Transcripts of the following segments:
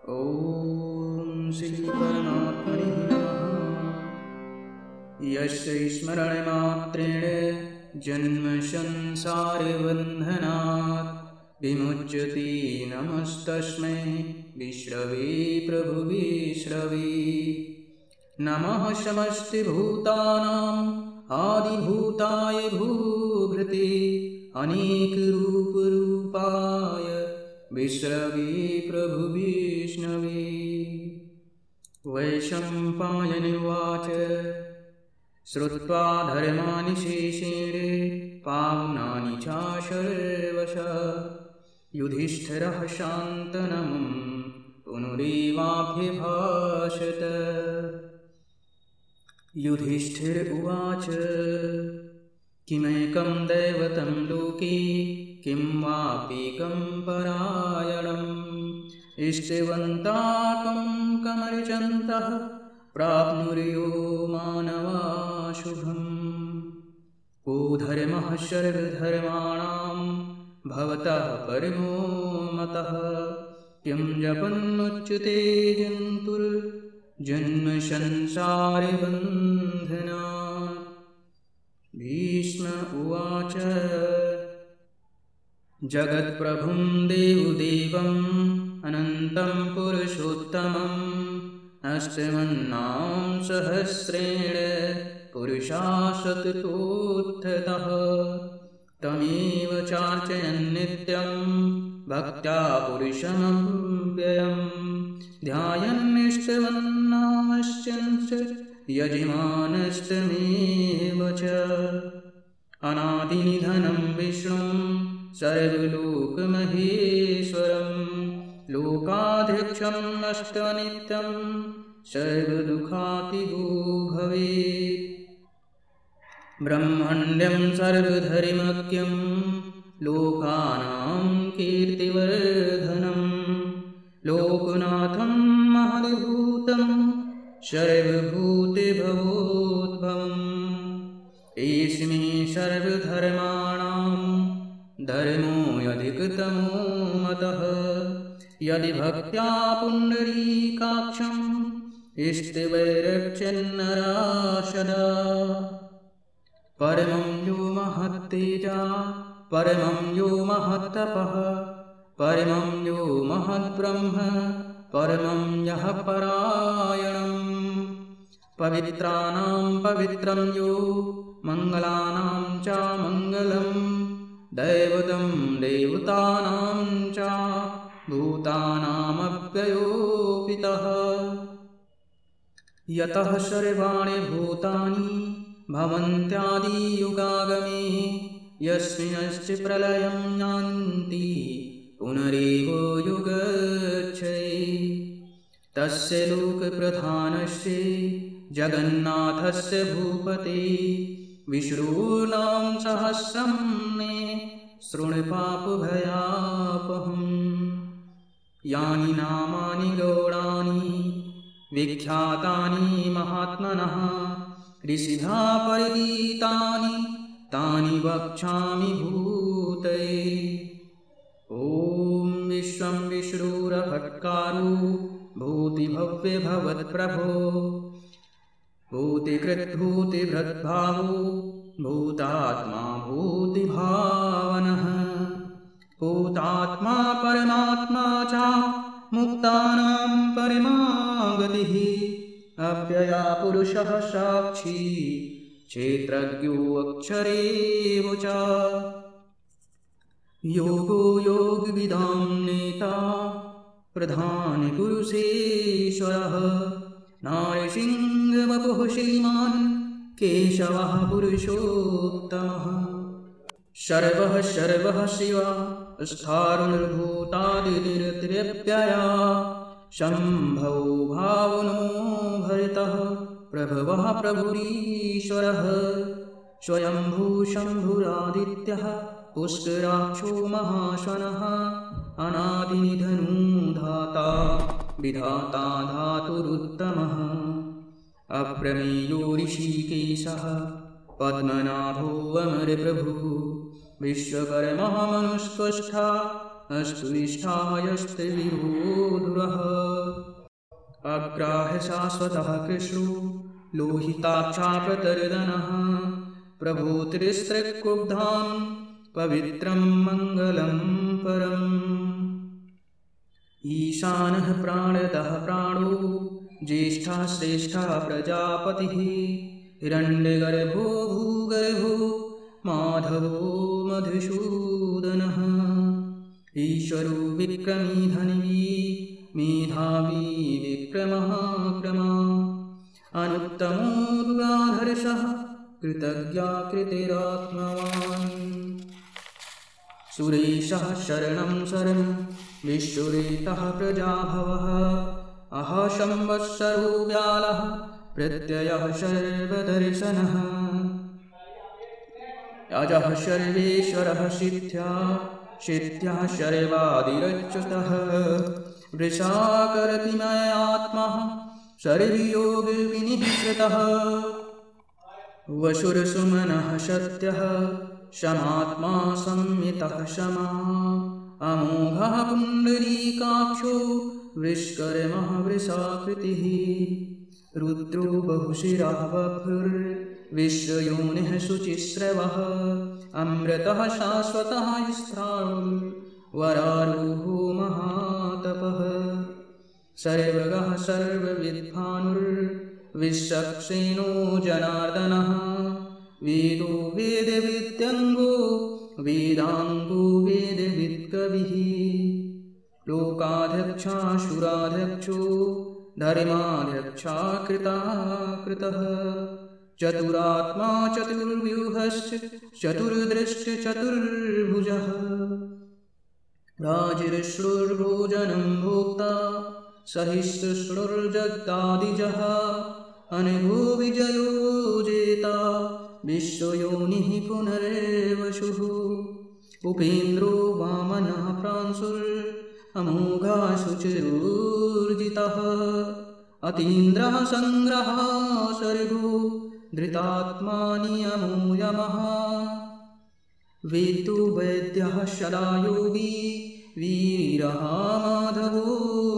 ॐ श्री परमात्मने नमः। यस्य स्मरणमात्रेण जन्मसंसारबन्धनात् विमुच्यते नमस्तस्मै विष्णवे प्रभुविष्णवे। नमः समस्तभूतानाम् आदिभूताय भूभृते अनेकरूपरूपाय विष्णवे प्रभुविष्णवे। वैशम्पायन उवाच श्रुत्वा धर्माणि शेषेण पावनानि च सर्वशः युधिष्ठिरः शान्तनम् पुनरेवाभ्यभाषत। युधिष्ठिर उवाच किमेकं दैवतं लोके किं वाप्येकं परायणम् इष्टवन्ताकं कमर्चन्तः प्राप्नुर्यो मानवा शुभम्। को धर्मः सर्वधर्माणां भवतः परमो मतः किं जपन्मुच्यते जन्तुर्जन्म संसारबन्धनात्। भीष्म उवाच जगत्प्रभुं देवदेवम् अनन्तं पुरुषोत्तमम् अष्टमन्नां सहस्रेण पुरुषा सततोत्थितः तमेव चार्चयन् नित्यं भक्त्या पुरुषमव्ययम् ध्यायन्निष्ठवन्नामश्चंस यजमानस्तमेव च। अनादिनिधनं विष्णुं सर्वलोकमहेश्वरम् लोकाध्यक्षम् अष्टनित्यं सर्वदुःखातिगो भवेत्। ब्रह्मण्यं सर्वधर्मज्ञं लोकानां कीर्तिवर्धनम् लोकनाथं महद्भूतं सर्वभूतिभवोद्भवम्। एस्मे सर्वधर्माणां धर्मो यधिकतमो मतः यदि भक्त्या पुण्डरीकाक्षं इष्टवैरक्षन्नरा सदा। परमं यो महत्तेजा परमं यो महत्तपः परमं यो महद्ब्रह्म परमं यः परायणम्। पवित्राणां पवित्रं यो मङ्गलानां च मङ्गलम् दैवतं देवतानां च भूतानामव्ययोपितः। यतः सर्वाणि भूतानि भवन्त्यादियुगागमे यस्मिंश्च प्रलयं यान्ति पुनरेव युगक्षये। तस्य लोकप्रधानस्य जगन्नाथस्य भूपते विष्णूनां सहस्रं मे शृणुपापभयापहम्। यानि नामानि गौणानि विख्यातानि महात्मनः ऋषिभा परिगीतानि तानि वक्ष्यामि भूतये। ॐ विश्वं विष्णुरभट्कारो भूतिभव्यभवत्प्रभो भूतिकृद्भूतिभृद्भावो भूतात्मा भूतिभावनः भूतात्मा परमात्मा च मुक्तानां परमा गतिः अव्यया पुरुषः साक्षी क्षेत्रज्ञो अक्षरेव च। योगो योगविदां नेता प्रधानपुरुषेश्वरः नारसिंहवपुः श्रीमान् केशवः पुरुषोत्तमः। सर्वः सर्वः शिवा स्थाणुर्भूतादिनिरतिरव्यया शम्भो भावनो भरितः प्रभवः प्रभुरीश्वरः स्वयंभू शम्भुरादित्यः पुष्कराक्षो महाशनः अनादिनिधनो धाता विधाता धातुरुत्तमः। अप्रमेयो ऋषिकेशः पद्मनाभो अमरप्रभुः विश्वकर्मा मनुष्कष्ठा अस्तु इष्ठायस्ते विभूधुरः। अग्राह्य शाश्वतः कृष्णो लोहिताक्षाप्रतर्दनः प्रभूतिस्त्रिक्कुब्धां पवित्रं मङ्गलं परम् ईशानः प्राणतः प्राणो ज्येष्ठः श्रेष्ठः प्रजापतिः हिरण्यगर्भो भूगर्भो माधवो मधुसूदनः ईश्वरो विक्रमी धन्वी मेधावी विक्रमः क्रमा अनुत्तमो दुराधर्षः कृतज्ञाकृतिरात्मवान् सुरेशः शरणं शरणं विश्वरेतः प्रजाभवः अहशंवत्सरो व्यालः प्रत्ययः सर्वदर्शनः अजः सर्वेश्वरः सिद्ध्या सर्वादिरच्युतः वृषाकरति मयात्मा सर्वयोगविनिश्रितः वसुरसुमनः सत्यः शमात्मा संयतः शमा अमोघः पुण्डरीकाक्षो विष्कर्मः वृषाकृतिः रुद्रो बहुशिरः वपुर्विश्वयोनिः शुचिस्रवः अमृतः शाश्वतः स्त्रावरारोहो महातपः सर्वगः सर्वविद्भानुर्विश्वक्सेनो जनार्दनः वेदो वेदविद्यङ्गो वेदाङ्गो वेदविद्कविः लोकाध्यक्षाशुराध्यक्षो धर्माध्यक्षा कृतः चतुरात्मा चतुर्व्यूहश्च चतुर्दृष्ट चतुर्भुजः राजर्षुर्भोजनं भोक्ता सहिष्णुर्जगदादिजः अनघो विजयो जेता विश्वयोनिः पुनर्वसुः उपेन्द्रो वामनः प्रांशुरमोघा शुचिरूर्जितः अतीन्द्रः सङ्ग्रहः सर्गो धृतात्मा नियमो यमः वेदो वैद्यः सदा योगी वीरः माधवो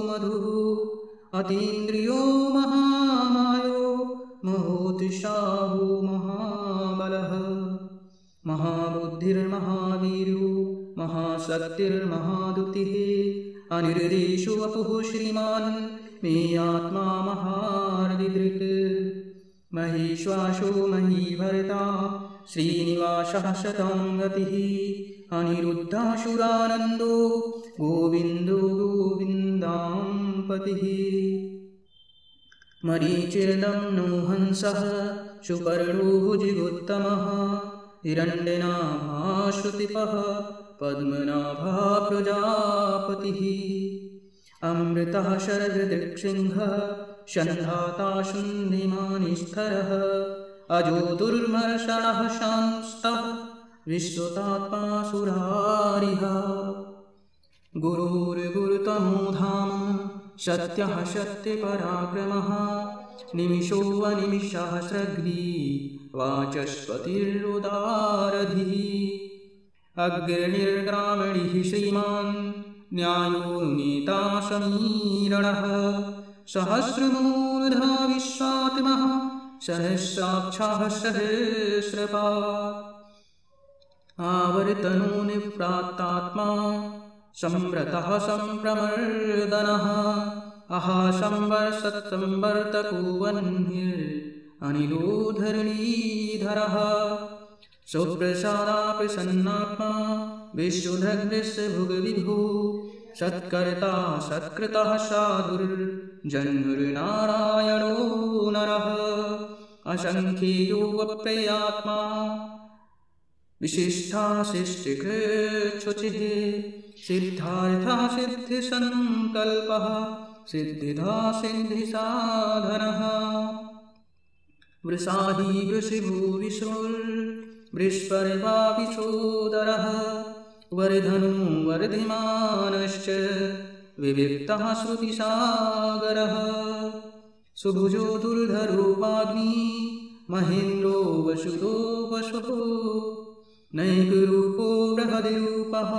मधुः अतीन्द्रियो महामायो महोत्साहो महाबलः महाबुद्धिर्महावीरो महाशक्तिर्महादुतिः अनिर्देशो वपुः श्रीमान् मे आत्मा महार्दिदृक् महेश्वासो महीभर्ता श्रीनिवासः शताङ्गतिः अनिरुद्धासुरानन्दो गोविन्दो गोविन्दाम्पतिः मरीचिर्दम्नो हंसः सुपर्णो भुजिगोत्तमः हिरण्यनाभाश्रुतिपः पद्मनाभः प्रजापतिः अमृतः शरदृक्सिंहः सन्धाता शुन्धिमानिस्थरः अजो दुर्मर्षणः शांस्तः विश्वतात्मा सुरारिः गुरुर्गुरुतमो धाम सत्यः सत्यपराक्रमः निमिषो अनिमिषः स्रग्वी वाचस्पतिरुदारधिः अग्रणिर्ग्रामणिः श्रीमान् न्यायो नीता समीरणः सहस्रमूर्धा विश्वात्मः सहस्राक्षः सहस्रपात् आवर्तनो निव्रातात्मा संव्रतः सम्प्रमर्दनः अहासंवर्षत्संवर्तको वह्निरनिलो धरणीधरः सुप्रसादा प्रसन्नात्मा विश्वधग्रस्य सत्कर्ता सत्कृतः साधुर्जन्मनारायणो नरः असंख्येयो वप्रेयात्मा विशिष्टा शिष्टिकृच्छुचिः सिद्धार्थः सिद्धिसङ्कल्पः सिद्धिदा सिद्धिसाधनः वृषाही वृषिभो विशुर्वृष्पर्वा विशोदरः वर्धनो वर्धिमानश्च विविक्तः श्रुतिसागरः सुभुजो दुर्धरोपाग्नि महेन्द्रो वसुदो वसुः नैकरूपो बृहद्रूपः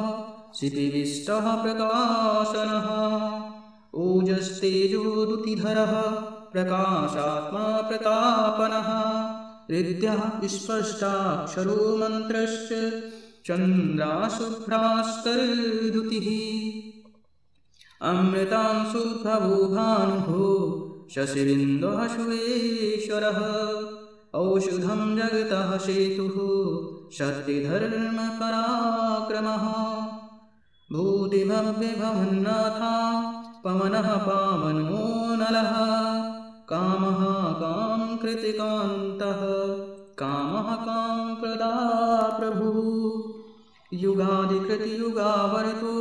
क्षितिविष्टः प्रकाशनः ओजस्तेजोदुतिधरः प्रकाशात्मा प्रतापनः हृद्यः स्पष्टाक्षरो मन्त्रश्च चन्द्राशुभ्रास्करदुतिः अमृतांशुप्रभो भानुः शशिबिन्दुः सुरेश्वरः औषधं जगतः सेतुः सत्यधर्मपराक्रमः भूतिभव्यभवन्नाथा पवनः पावनो नलः कामः कामकृतिकान्तः कामः कामप्रदा प्रभुः युगादिकृतियुगावर्तो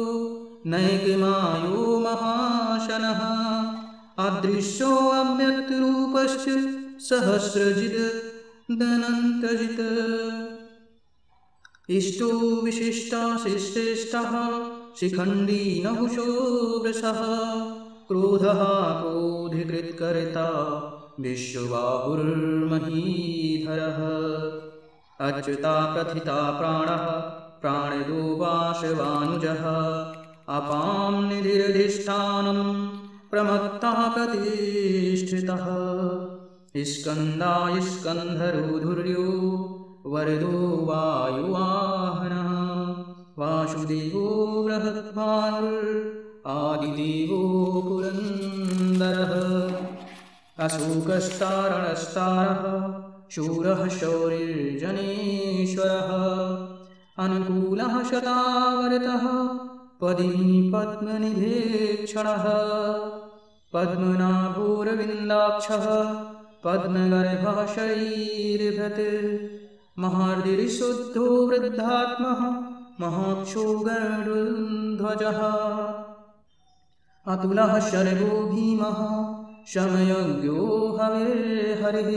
नैकमायो महाशनः अदृश्यो अव्यक्तरूपश्च सहस्रजित् दनन्तजित् इष्टो विशिष्टाशिश्रेष्ठः शिखण्डी नहुषो वृषः क्रोधः क्रोधिकृत्कर्ता विश्वबाहुर्महीधरः अच्युता प्रथिता प्राणः प्राणदो वासवानुजः अपां निधिरधिष्ठानं प्रमत्तः प्रतिष्ठितः स्कन्दाय स्कन्धरोधुर्यो वरदो वायुवाहनः वासुदेवो बृहद्भानुरादिदेवो पुरन्दरः अशोकस्तारणस्तारः शूरः शौरिर्जनेश्वरः अनुकूलः शतावर्तः पदिनी पद्मनिभेक्षणः पद्मनाभोरविन्दाक्षः पद्मगर्भः शरीरभृत् महार्दिशुद्धो वृद्धात्मः महाक्षो गरुड्ध्वजः अतुलः शर्वो भीमः शमयज्ञो हविर्हरिः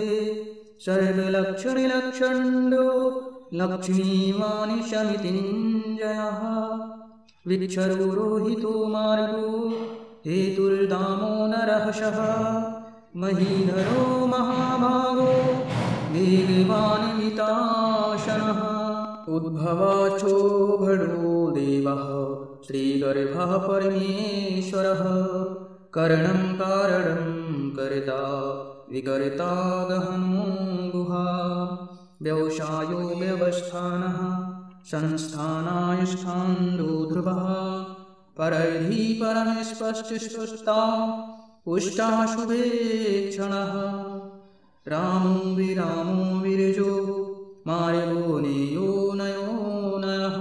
सर्वलक्षणिलक्षण्डो लक्ष्मीवानिशमितिञ्जयः विक्षरो रोहितो मार्गो हेतुर्दामो नरहषः महीधरो महाभागो वेगवान् मिताशनः उद्भवाचो भडो देवः श्रीगर्भः परमेश्वरः करणं कारणं कर्ता विकर्ता गहनो गुहा व्यवसायो व्यवस्थानः संस्थानाय स्थानो ध्रुवः परैधी परमस्पष्टस्पष्टा पुष्टा शुभेक्षणः रामो विरामो विरजो मार्गो नेयो नयो नयः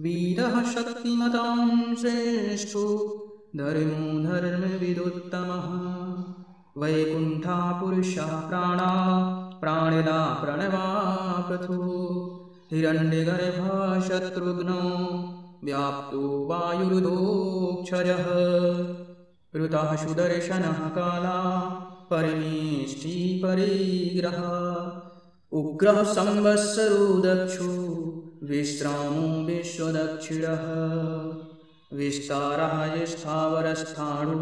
वीरः शक्तिमतां श्रेष्ठो धर्मो धर्मविदुत्तमः वैकुण्ठा पुरुषा प्राणा प्राणिना प्रणवा पृथु हिरण्यगर्भः शत्रुघ्नो व्याप्तो वायुरुदोक्षजः ऋतः सुदर्शनः काला परमेष्ठी परिग्रहः उग्रः संवत्सरो दक्षो विश्रामो विश्वदक्षिणः विस्तारः स्थावरस्थाणु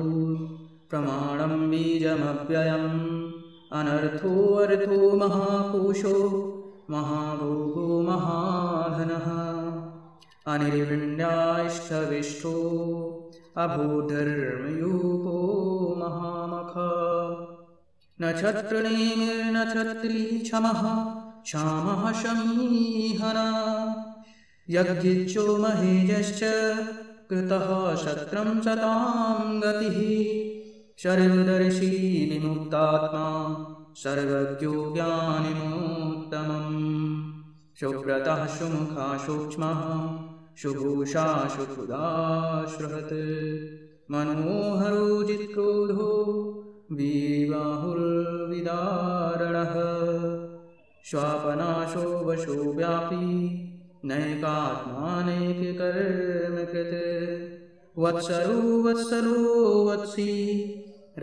प्रमाणं बीजमव्ययम् अनर्थो अर्थो महाकोशो महाभोगो महाधनः अनिर्विण्याष्टविष्ठो अभूधर्मयूपो महामखः नक्षत्रनेमिर्नक्षत्री क्षमः क्षामः शमीहना यज्ञिच्यो महेजश्च कृतः शत्रं शतां गतिः सर्वदर्शी विमुक्तात्मा सर्वज्ञो ज्ञानिनोत्तमम् सुव्रतः सुमुखा सूक्ष्मः सुभूषा सुहृदाश्रहत् मनोहरो जित्क्रोधो विबाहुर्विदारणः स्वापनाशो वशो व्यापी नैकात्मानैककर्मकृत् वत्सरो वत्सलो वत्सी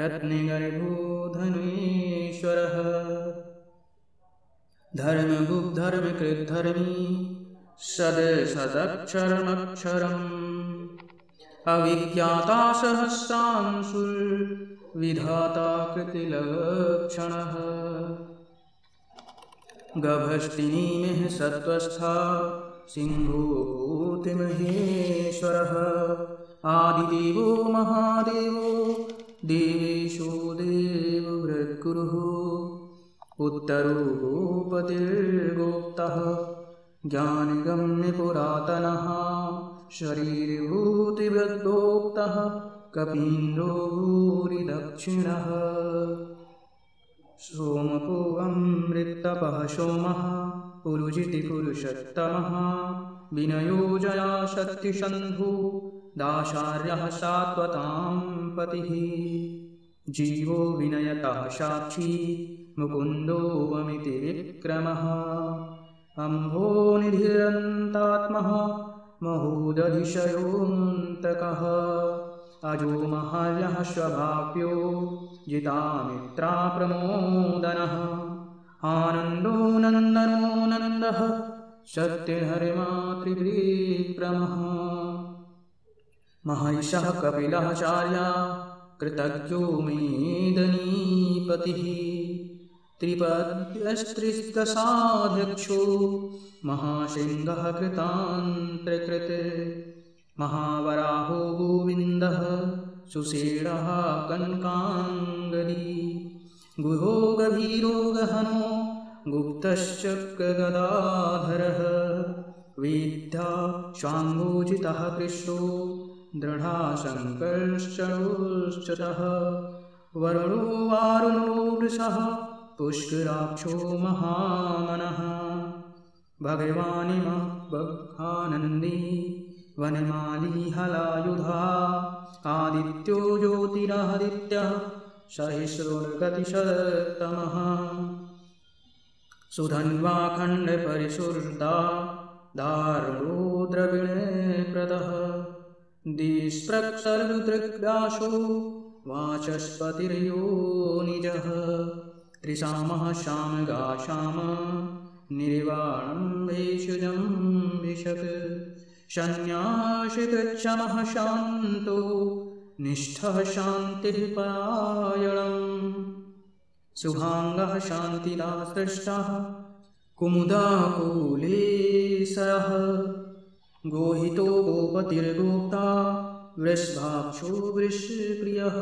रत्नगर्भो धनेश्वरः धर्मभुग्धर्मकृद्धर्मी सदक्षरमक्षरम् अविज्ञाता सहस्रांशुर्विधाता कृतिलक्षणः गभस्तिनीमिः सत्त्वस्था सिंहो भूतिमहेश्वरः आदिदेवो महादेवो देवेशो देववृद्गुरुः उत्तरो गोपतिर्गोप्तः ज्ञानगम्यपुरातनः शरीरभूतिवद्गोप्तः कपीन्द्रो भूरिदक्षिणः सोमको अमृतपः सोमः पुरुजिति पुरुषोत्तमः विनयो जया शक्तिसन्धु दाशार्यः सात्वतां पतिः जीवो विनयतः साक्षी मुकुन्दो अमिति विक्रमः अम्भो निधिरन्तात्मः महोदधिशयोऽन्तकः अजो महायः स्वभाव्यो जितामित्रा प्रमोदनः आनन्दो नन्दनो नन्दः सत्यहरिमातृविक्रमः महर्षः कपिलाचार्या कृतज्ञो मेदनीपतिः त्रिपद्यस्त्रिदशाध्यक्षो महासिंहः कृतान्त्रकृत् महावराहो गोविन्दः सुषेणः कनकाङ्गदी गुहो गभीरो गहनो गुप्तश्चक्रगदाधरः वेद्या स्वाङ्गोजितः कृष्णो दृढाशङ्करश्चरोश्चतः वरुणो वारुणो वृषः पुष्कराक्षो महामनः भगवानिमबद्धानन्दी वनमाली हलायुधा आदित्यो ज्योतिरादित्यः सहिष्णुर्गतिशतमः सुधन्वाखण्डपरिशुर्दा दारुणो द्रविणप्रदः दिस्पृक्सर्वदृग्दाशो वाचस्पतिर्योनिजः त्रिशामः शामगाशाम निर्वाणं भेषजं भिषक् सन्न्यासिकृच्छमः शान्तो निष्ठः शान्तिः परायणम् शुभाङ्गः शान्तिदासृष्टः कुमुदाकुलेशः गोहितो गोपतिर्गोप्ता वृषभाक्षो वृषप्रियः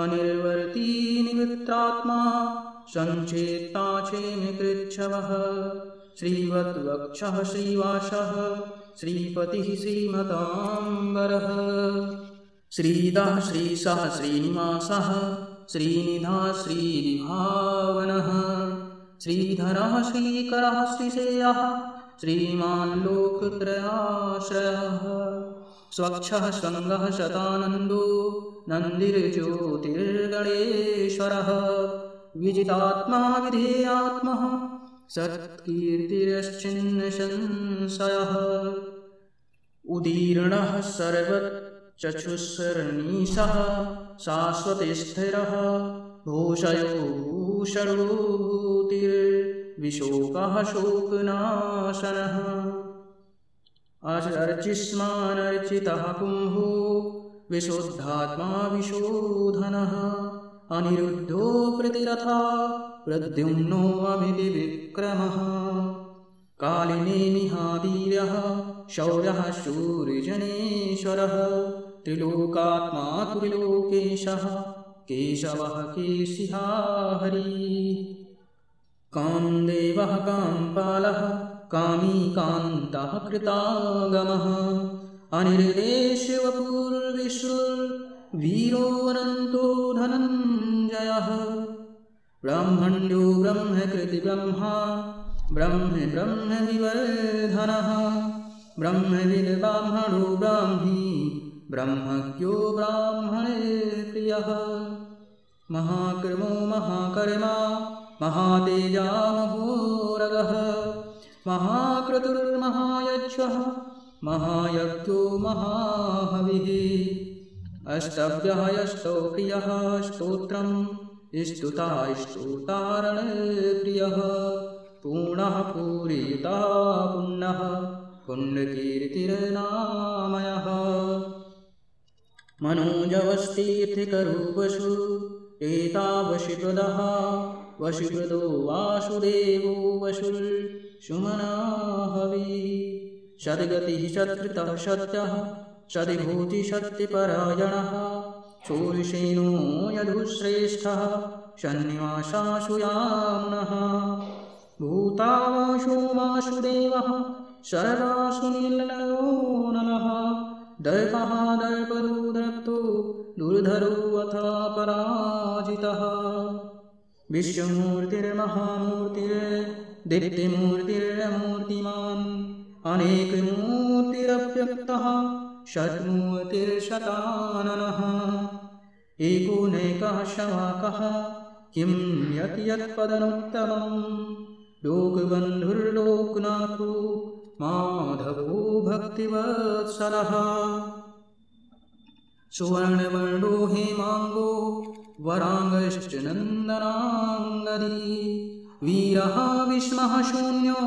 अनिर्वर्ती निवृत्तात्मा सञ्चेता क्षेमकृच्छवः श्रीवद्वक्षः श्रीवासः श्रीपतिः श्रीमताम्बरः श्रीदः श्रीशः श्रीनिवासः श्रीनिधः श्रीविभावनः श्रीधरः श्रीकरः श्रीशेयः श्रीमान् लोकत्रयाश्रयः स्वच्छः सङ्गः शतानन्दो नन्दिर्ज्योतिर्गणेश्वरः विजितात्मा विधेयात्मः सत्कीर्तिरश्चिन्नसंशयः उदीर्णः सर्वचक्षुस्सरणीशः शाश्वतस्थिरः भूषयो भूषणो भूतिर्विशोकः शोकनाशनः अर्चिष्मानर्चितः कुम्भो विशुद्धात्मा विशोधनः अनिरुद्धो प्रतिरथा प्रद्युम्नो अमिति विक्रमः कालिनेमिहावीर्यः शौर्यः शूरजनेश्वरः त्रिलोकात्मा त्रिलोकेशः केशवः केशिहा हरिः कामदेवः कामपालः कामी कान्तः कृतागमः अनिर्देशवपुर्विशुर्वीरो अनन्तो धनञ्जयः ब्रह्मण्यो ब्रह्मकृतिब्रह्मा ब्रह्मविवर्धनः ब्रह्मविद्ब्राह्मणो ब्राह्मी ब्रह्मज्ञो ब्राह्मणे प्रियः महाक्रमो महाकर्मा महातेजा महोरगः महाक्रतुर्महायज्ञः महायज्ञो महाहविः अष्टभ्यः अष्टौ प्रियः स्तोत्रम् स्तुता स्तोतारणप्रियः पूर्णः पूरिता पुण्यः पुण्यकीर्तिर्नामयः मनोजवस्तीर्थिकरूपसु एतावशिप्रदः वशिप्रदो वासुदेवो वशुर्षुमना हविः सद्गतिः सत्कृतः सत्यः सदिभूतिशक्तिपरायणः शूरसेनो यदुश्रेष्ठः सन्निवासासु यामुनः भूतावासो वासुदेवः सर्वासु निर्लयो नलः दर्पः दर्पदो दर्पतो दुर्धरो अथ पराजितः विश्वमूर्तिर्महामूर्तिर्दीप्तिमूर्तिरमूर्तिमान् अनेकमूर्तिरव्यक्तः षट्मूर्तिर्शताननः एकोनैकः शवाकः किं यत् यत्पदनुत्तमम् लोकबन्धुर्लोकनाथो माधवो भक्तिवत्सलः सुवर्णवर्णो हेमाङ्गो वराङ्गश्च नन्दनाङ्गदी वीरः विस्मः शून्यो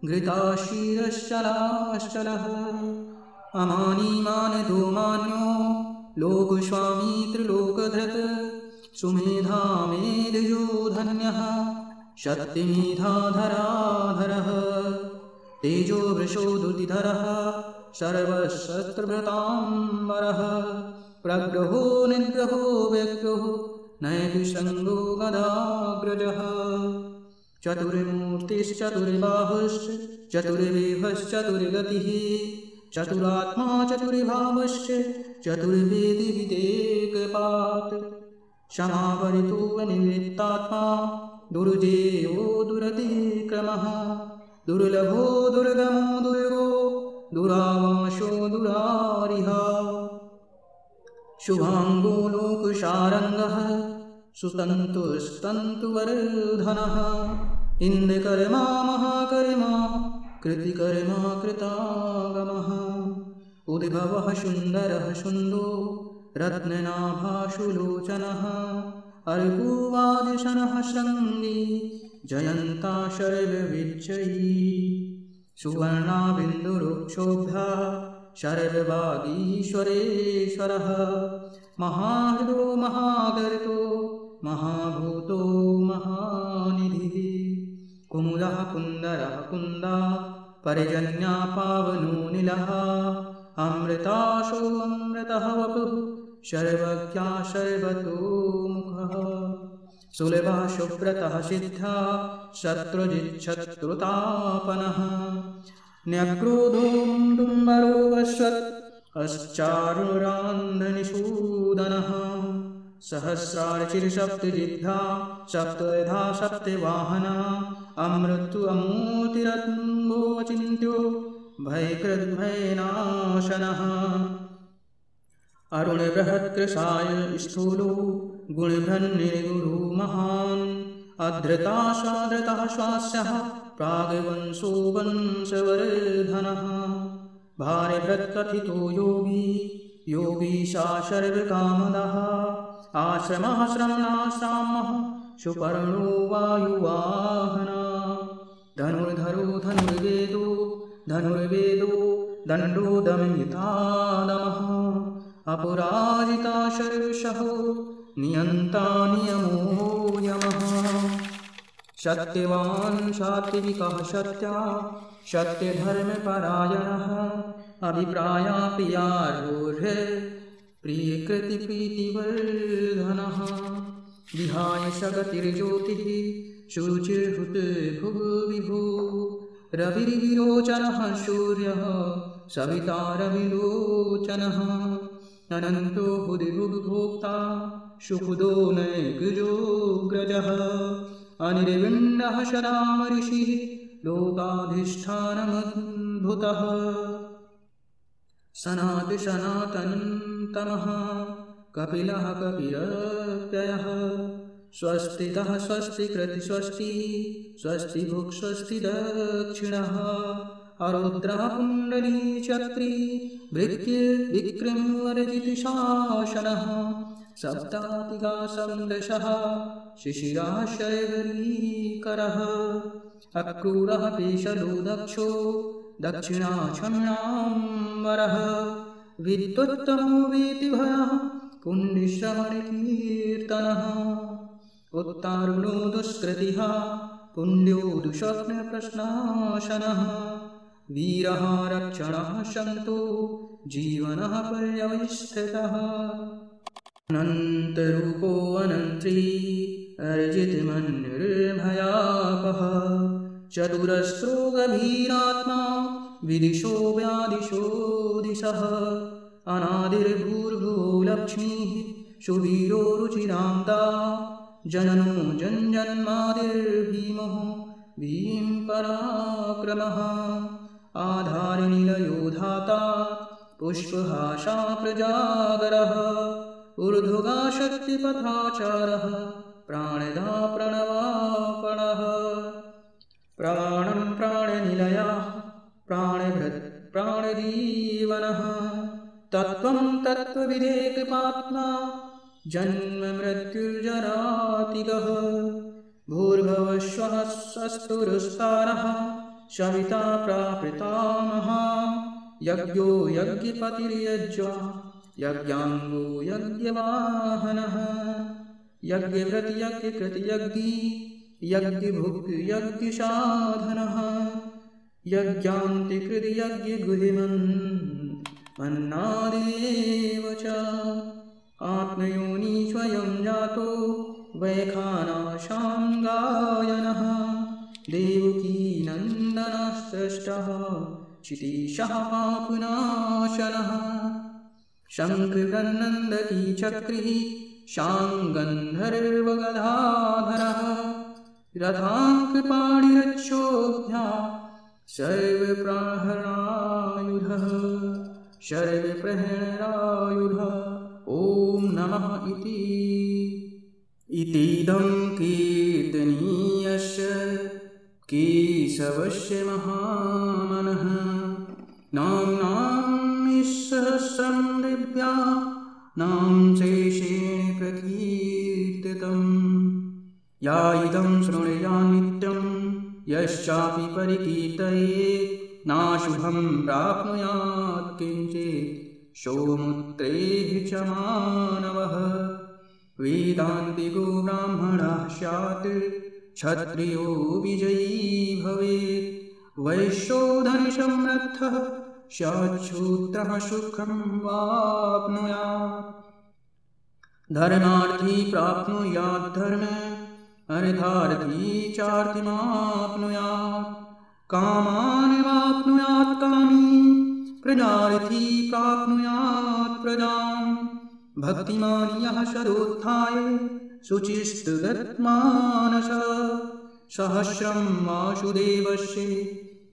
घृताशीरश्चलाश्चलः अमानीमानदो मान्यो लोकस्वामी त्रिलोकधृत् सुमेधा मेधयो धन्यः शक्तिमेधाधराधरः तेजो वृषोदुतिधरः सर्वशस्त्रभृताम्बरः प्रग्रहो निग्रहो व्यग्रो नैतिसङ्गो गदाग्रजः चतुर्मूर्तिश्चतुर्बाहुश्च चतुर्विभश्चतुर्गतिः चतुरात्मा चतुर्भावश्च चतुर्वेदिविदेकपात् समावरितो निवृत्तात्मा दुर्जेयो दुरतिक्रमः दुर्लभो दुर्गमो दुर्गो दुरावासो दुरारिः शुभाङ्गो लोकशारङ्गः सुतन्तुस्तन्तुवर्धनः इन्द्रकर्मा महाकर्मा कृतिकर्मा कृतागमः उद्भवः सुन्दरः सुन्दो रत्ननाभाशुलोचनः अर्कुवादिशनः शृङ्गी जयन्ता सर्वविजयी सुवर्णाबिन्दुरुक्षोभ्यः सर्ववागीश्वरेश्वरः महाहृदो महागर्तो महाभूतो महानिधिः कुमुदः कुन्दरः कुन्दा पर्जन्या पावनो निलः अमृताशो अमृतः वपुः सर्वज्ञा सर्वतोमुखः सुलभः सुव्रतः सिद्धः शत्रुजिच्छत्रुतापनः न्यक्रोधो डुम्बरो वश्वत् श्चारुरान्धनिषूदनः सहस्रार्चिर्सप्तजिह्वा सप्तधा सप्तवाहना अमृत्यु अमूर्तिरत्नोऽचिन्त्यो भयकृद्भयनाशनः अरुणबृहत्कृशाय स्थूलो गुणभ्रन्निर्गुरो महान् अधृताशाधृतः श्वास्यः प्राग्वंशो वंशवर्धनः भार्यभृत्कथितो योगी योगीशा सर्वकामदः आश्रमः श्रमणाश्रामः सुपर्णो वायुवाहना धनुर्धरो धनुर्वेदो धनुर्वेदो दण्डो दमयितादमः अपराजिता सर्वशः नियन्ता नियमो यमः सत्यवान् सात्विकः सत्या सत्यधर्मपरायणः अभिप्राया प्रियारोढे प्रियकृतिप्रीतिवर्धनः विहाय सगतिर्ज्योतिः शुचिर्हुतभुविभू रविर्विरोचनः सूर्यः सविता रविलोचनः अनन्तो बुद्धिभुग्भोक्ता सुखदो नैकजोऽग्रजः अनिर्विण्णः शरामऋषिः लोकाधिष्ठानमद्भुतः सनातनतमः कपिलः कपिलव्ययः स्वस्तितः स्वस्तिकृतिस्वस्तिः स्वस्तिभुक् स्वस्ति दक्षिणः अरुद्रः पुण्डरीचक्री भृत्युर्विक्रमवर्जितशासनः सप्तातिका सन्दशः शिशिरः शर्वरीकरः अक्रूरः पेशलो दक्षो दक्षिणाक्षम्णाम्बरः विद्वत्तमो वीतिभयः पुण्यश्रवणकीर्तनः उत्तारुणो दुष्कृतिः पुण्यो दुःस्वप्नप्रश्नाशनः वीरः रक्षणः सन्तो जीवनः पर्यवस्थितः अनन्तरूपो अनन्त्री अर्जितमन्युर्भयापः चतुरस्रो गभीरात्मा विदिशो व्यादिशो दिशः अनादिर्भूर्भुवो लक्ष्मीः सुवीरो रुचिरान्ता जननो जन्जन्मादिर्भीमो भीम पराक्रमः आधारनिलयो धाता पुष्पहासा प्रजागरः ऊर्ध्वगा शक्तिपथाचारः प्राणदा प्रणवापणः प्राणं प्राणनिलयः प्राणभृत् प्राणजीवनः तत्त्वं तत्त्वविदेकपात्मा जन्म मृत्युर्जरातिगः भूर्भुवस्वः सस्तुरुस्तारः सविता प्रापितामहा यज्ञो यज्ञपतिर्यज्वा यज्ञाङ्गो यज्ञवाहनः यज्ञव्रत यज्ञकृत यज्ञी यज्ञभुक् यज्ञसाधनः यज्ञान्तिकृत यज्ञगुहिमन् अन्नादेव च आत्मयोनि स्वयं जातो वैखानाशां गायनः देवकी नन्दनस्रष्टः क्षितीशः पापनाशनः शङ्खगन्नन्दकी चक्रिः शाङ्गन्धर्वगदाधरः रथाङ्कपाणिरक्षोभ्या सर्वप्रहरायुधः सर्वप्रहरायुधः ॐ नमः इतीदं कीर्तनीयस्य केशवस्य महामनः नाम्नां सहस्रं दिव्या नाम शेषेण प्रकीर्तितम् या इदं शृणुया नित्यं यश्चापि परिकीर्तयेत् नाशुभं प्राप्नुयात् किञ्चित् सौमुत्रेः च मानवः वेदान्तिको ब्राह्मणः स्यात् क्षत्रियो विजयी भवेत् वैश्यो धनसमृद्धः स्याच्छूद्रः सुखं वाप्नुयात् धर्मार्थी प्राप्नुयात् धर्मः अर्थार्थी चार्थिमाप्नुयात् कामान् वाप्नुयात् कामी प्रजार्थी प्राप्नुयात् प्रजाम् भक्तिमान् यः सदोत्थाय शुचिस्तुगतमानसः सहस्रं वासुदेवस्य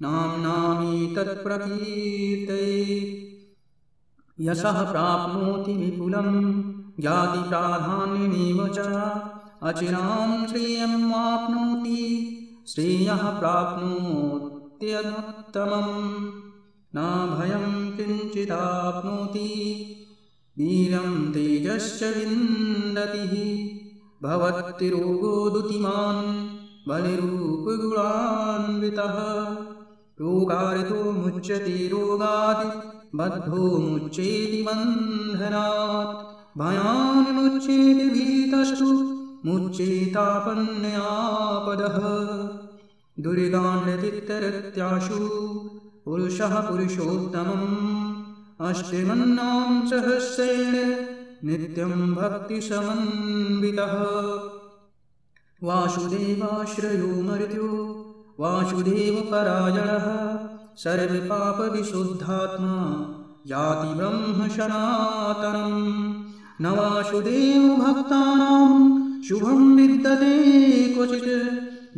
नाम्नामेतत्प्रकीर्तयेत् यशः प्राप्नोति विपुलं ज्ञातिप्राधान्यमेव च अचिरां श्रेयं वाप्नोति श्रेयः प्राप्नोत्यनुत्तमम् न भयं किञ्चिदाप्नोति वीरं तेजश्च विन्दतिः भवत्यरोगो दुतिमान् बलिरूपगुणान्वितः रोगार्तो मुच्यते रोगात् बद्धो मुच्येति बन्धनात् भयान् मुच्येति भीतस्तु मुच्येतापन्यापदः दुर्गाण्डतित्तरत्याशु पुरुषः पुरुषोत्तमम् अष्टमन्नां सहस्रेण नित्यं भक्तिसमन्वितः वासुदेवाश्रयो मर्त्यो वासुदेवपरायणः सर्वपापविशुद्धात्मा याति ब्रह्म सनातनम् न वासुदेवभक्तानां शुभं विद्यते क्वचित्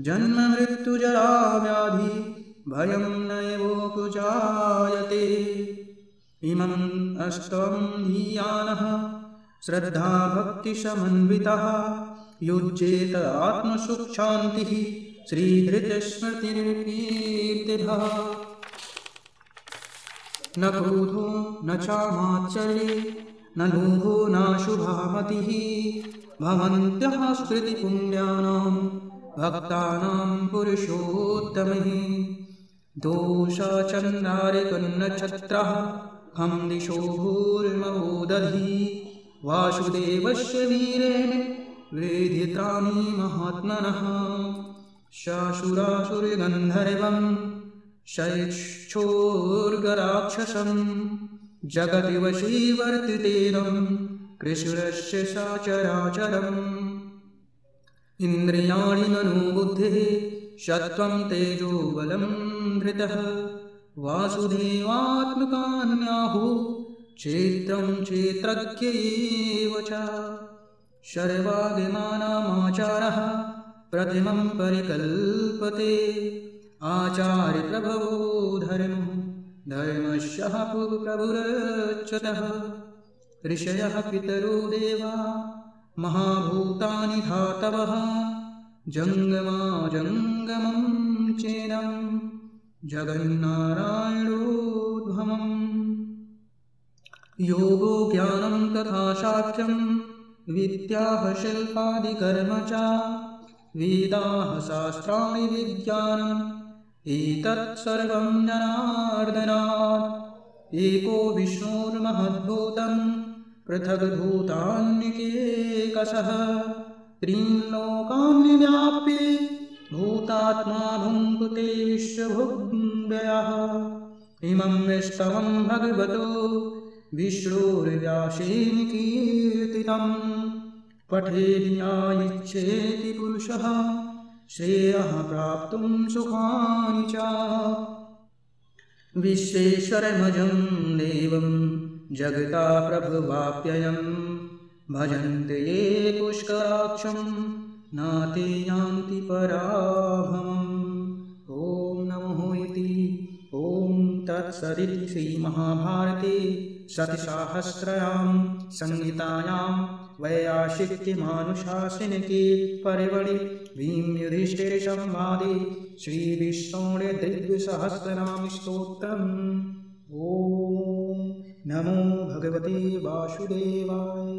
जन्म मृत्युजराव्याधि भयं नैवोपजायते इमम् अष्टं धियानः श्रद्धाभक्तिसमन्वितः युज्येत आत्मसुखशान्तिः श्रीधृतस्मृतिर्कीर्तितः न क्रोधो न चामात्सर्ये न लोभो न शुभामतिः भवन्त्यः स्मृतिपुण्यानां भक्तानां पुरुषोत्तमैः दोषचन्द्रारिकन्नक्षत्रः खं दिशो भूर्मवोदधि वासुदेवस्य वीरेण वेदित्राणि महात्मनः शासुरासुरगन्धर्वं शैक्षोर्गराक्षसं जगति वशीवर्तितेदं कृष्णस्य सचराचरम् इन्द्रियाणि ननु बुद्धिः सत्त्वं तेजो बलं धृतः वासुदेवात्मकान्याहुः क्षेत्रं क्षेत्रज्ञ एव च सर्वागमानामाचारः प्रतिमं परिकल्पते आचार्यप्रभवो धर्मो धर्मस्य प्रभुरच्युतः ऋषयः पितरो देवा महाभूतानि धातवः जङ्गमाजङ्गमं चेदं जगन्नारायणोद्भवम् योगो ज्ञानं तथा साक्ष्यं विद्याः शिल्पादिकर्म च वेदाः शास्त्राणि विज्ञानम् एतत् सर्वं जनार्दनात् एको विष्णुर्महद्भूतं पृथग्भूतान्यकेकशः त्रीन् लोकान् व्याप्य भूतात्मा भुङ्क्ते विश्वभुग्व्ययः इमं विष्टवं भगवतो विष्णुर्व्यासेन कीर्तितम् पठेद्या इच्छेति पुरुषः श्रेयः प्राप्तुं सुखानि च विश्वेश्वरमजं देवं जगता प्रभुवाप्ययं भजन्ते ये पुष्कराक्षं नाते यान्ति पराभवम् ॐ नमो इति ॐ तत्सदिति श्रीमहाभारते शतसहस्रयां संहितायां वैयासिक्यमानुशासनिके पर्वणि भीमयुधिष्ठिरसंवादे श्रीविष्णोर्दिव्यसहस्रनामस्तोत्रम् ॐ नमो भगवते वासुदेवाय।